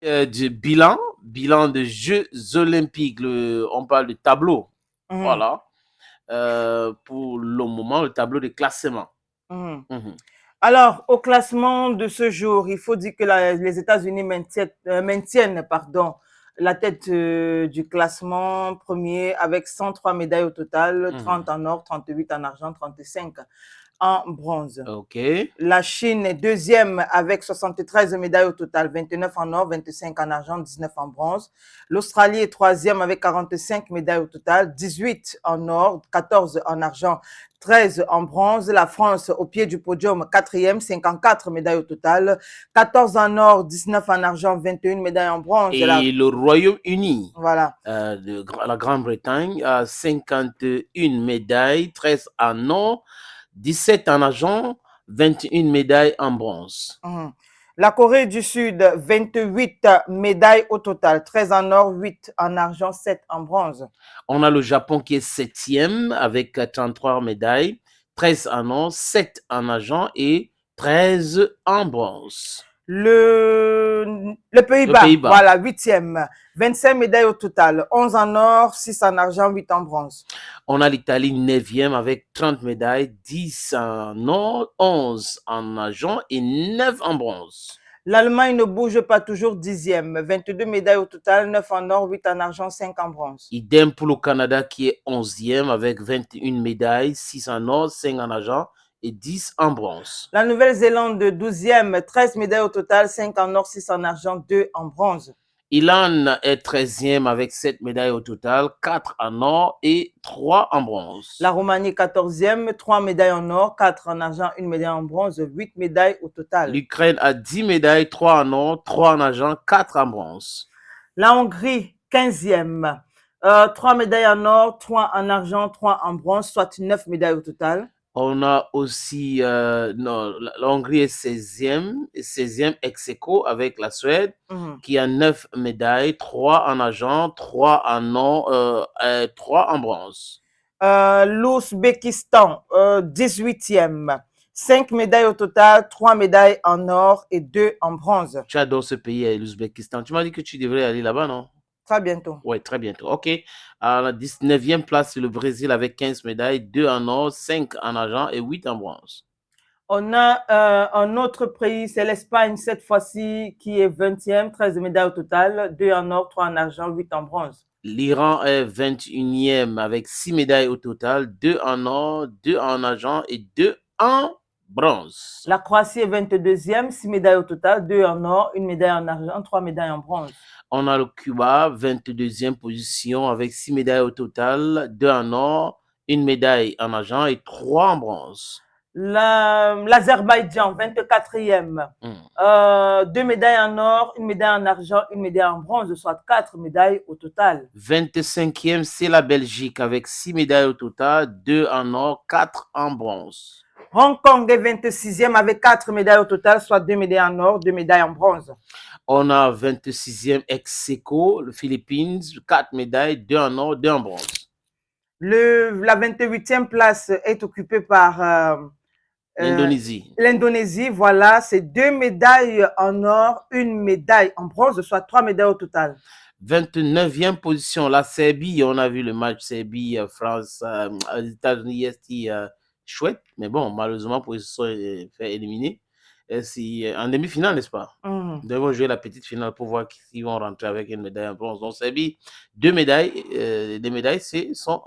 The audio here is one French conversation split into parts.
Du bilan des Jeux olympiques. On parle de tableau. Mhm, Voilà. Pour le moment, le tableau de classement. mhm. Mhm. Alors, au classement de ce jour, il faut dire que les États-Unis maintiennent, pardon, la tête du classement premier avec 103 médailles au total, Mhm. 30 en or, 38 en argent, 35 en bronze. OK. La Chine est deuxième avec 73 médailles au total, 29 en or, 25 en argent, 19 en bronze. L'Australie est troisième avec 45 médailles au total, 18 en or, 14 en argent, 13 en bronze. La France au pied du podium, quatrième, 54 médailles au total, 14 en or, 19 en argent, 21 médailles en bronze. Et le Royaume-Uni, Voilà. la Grande-Bretagne, a 51 médailles, 13 en or, 17 en argent, 21 médailles en bronze. Mhm. La Corée du Sud, 28 médailles au total, 13 en or, 8 en argent, 7 en bronze. On a le Japon qui est septième avec 33 médailles, 13 en or, 7 en argent et 13 en bronze. Le Le Pays-Bas, Pays-Bas. voilà, huitième. 25 médailles au total. 11 en or, 6 en argent, 8 en bronze. On a l'Italie neuvième avec 30 médailles, 10 en or, 11 en argent et 9 en bronze. L'Allemagne ne bouge pas, toujours dixième. 22 médailles au total, 9 en or, 8 en argent, 5 en bronze. Idem pour le Canada qui est 11e avec 21 médailles, 6 en or, 5 en argent et 10 en bronze. La Nouvelle-Zélande, douzième. 13 médailles au total, 5 en or, 6 en argent, 2 en bronze. Ilan est 13e avec 7 médailles au total, 4 en or et 3 en bronze. La Roumanie, quatorzième. 3 médailles en or, 4 en argent, 1 médaille en bronze, 8 médailles au total. L'Ukraine a 10 médailles, 3 en or, 3 en argent, 4 en bronze. La Hongrie, quinzième. 3 médailles en or, 3 en argent, 3 en bronze, soit 9 médailles au total. On a aussi, non, la Hongrie est 16e ex aequo avec la Suède, qui a 9 médailles, 3 en argent, 3 en or, 3 en bronze. L'Ouzbékistan, 18e. 5 médailles au total, 3 médailles en or et 2 en bronze. Tu adores ce pays, l'Ouzbékistan. Tu m'as dit que tu devrais aller là-bas, non? Très bientôt. Oui, très bientôt. OK. À la 19e place, c'est le Brésil avec 15 médailles, 2 en or, 5 en argent et 8 en bronze. On a un autre pays, c'est l'Espagne cette fois-ci, qui est 20e, 13 médailles au total, 2 en or, 3 en argent, 8 en bronze. L'Iran est 21e avec 6 médailles au total, 2 en or, 2 en argent et 2 en bronze. La Croatie est 22e, 6 médailles au total, 2 en or, 1 médaille en argent, 3 médailles en bronze. On a le Cuba, 22e position avec 6 médailles au total, 2 en or, 1 médaille en argent et 3 en bronze. L'Azerbaïdjan, 24e, 2 médailles en or, 1 médaille en argent, 1 médaille en bronze, soit 4 médailles au total. 25e, c'est la Belgique avec 6 médailles au total, 2 en or, 4 en bronze. Hong Kong est 26e avec 4 médailles au total, soit 2 médailles en or, 2 médailles en bronze. On a 26e ex aequo, les Philippines, 4 médailles, 2 en or, 2 en bronze. La 28e place est occupée par L'Indonésie. l'Indonésie. Voilà, c'est 2 médailles en or, 1 médaille en bronze, soit 3 médailles au total. 29e position, la Serbie. On a vu le match Serbie-France, les États-Unis, c'était chouette. Mais bon, malheureusement, pour ils se sont fait éliminer. C'est en demi-finale, n'est-ce pas? Nous devons jouer la petite finale pour voir s'ils vont rentrer avec une médaille en bronze. Donc, Serbie, 2 médailles. Les médailles sont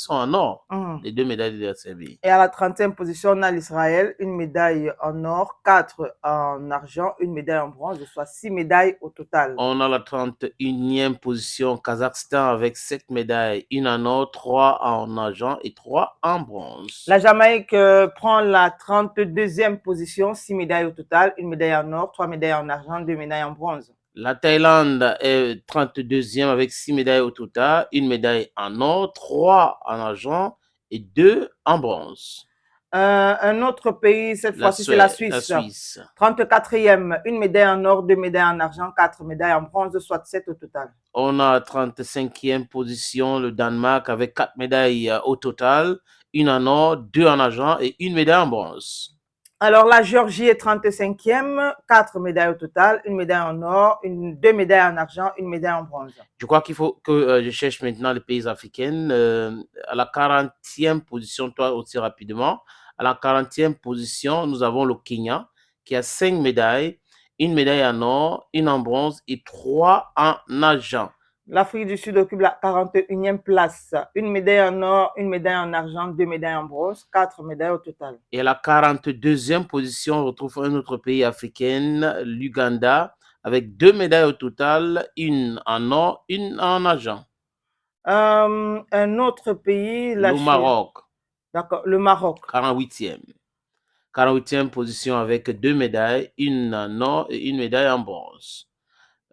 en or. Les 2 médailles de la Serbie. Et à la 30e position, on a l'Israël, 1 médaille en or, 4 en argent, 1 médaille en bronze, soit 6 médailles au total. On a la 31e position, Kazakhstan avec 7 médailles, 1 en or, 3 en argent et 3 en bronze. La Jamaïque prend la 32e position, 6 médailles au total, 1 médaille en or, 3 médailles en argent, 2 médailles en bronze. La Thaïlande est 32e avec 6 médailles au total, 1 médaille en or, 3 en argent et 2 en bronze. Un autre pays, cette fois-ci, c'est la Suisse. 34e, 1 médaille en or, 2 médailles en argent, 4 médailles en bronze, soit 7 au total. On a 35e position, le Danemark, avec 4 médailles au total, 1 en or, 2 en argent et 1 médaille en bronze. Alors, la Géorgie est 35e, 4 médailles au total, une médaille en or, 2 médailles en argent, une médaille en bronze. Je crois qu'il faut que je cherche maintenant les pays africains. À la 40e position, toi aussi rapidement. À la 40e position, nous avons le Kenya qui a 5 médailles, une médaille en or, une en bronze et 3 en argent. L'Afrique du Sud occupe la 41e place. Une médaille en or, une médaille en argent, 2 médailles en bronze, 4 médailles au total. Et à la 42e position, on retrouve un autre pays africain, l'Uganda, avec 2 médailles au total, une en or, une en argent. Un autre pays, Le Maroc. D'accord, le Maroc. 48e. 48e position avec 2 médailles, une en or et une médaille en bronze.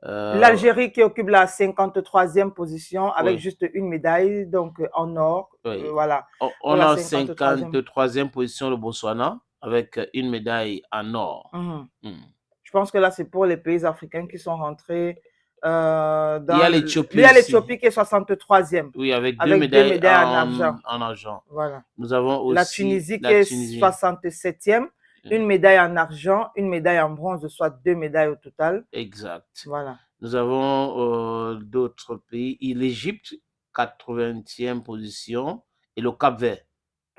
L'Algérie qui occupe la 53e position avec Oui. juste une médaille, donc en or. Oui. Voilà. On a 53e position le Botswana avec une médaille en or. Je pense que là, c'est pour les pays africains qui sont rentrés dans... Il y a l'Éthiopie. Il y a l'Éthiopie qui est 63e. Oui, avec deux médailles en argent. Voilà. Nous avons aussi la Tunisie qui est 67e, une médaille en argent, une médaille en bronze, soit 2 médailles au total. Exact. Voilà. Nous avons d'autres pays. L'Égypte, 80e position, et le Cap-Vert.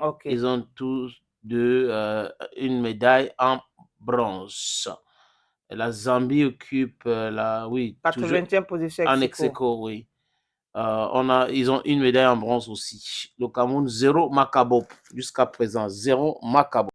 Okay. Ils ont tous deux une médaille en bronze. Et la Zambie occupe la 80e position en ex-aequo, oui. Ils ont une médaille en bronze aussi. Le Cameroun, 0 Macabo jusqu'à présent, 0 Macabo.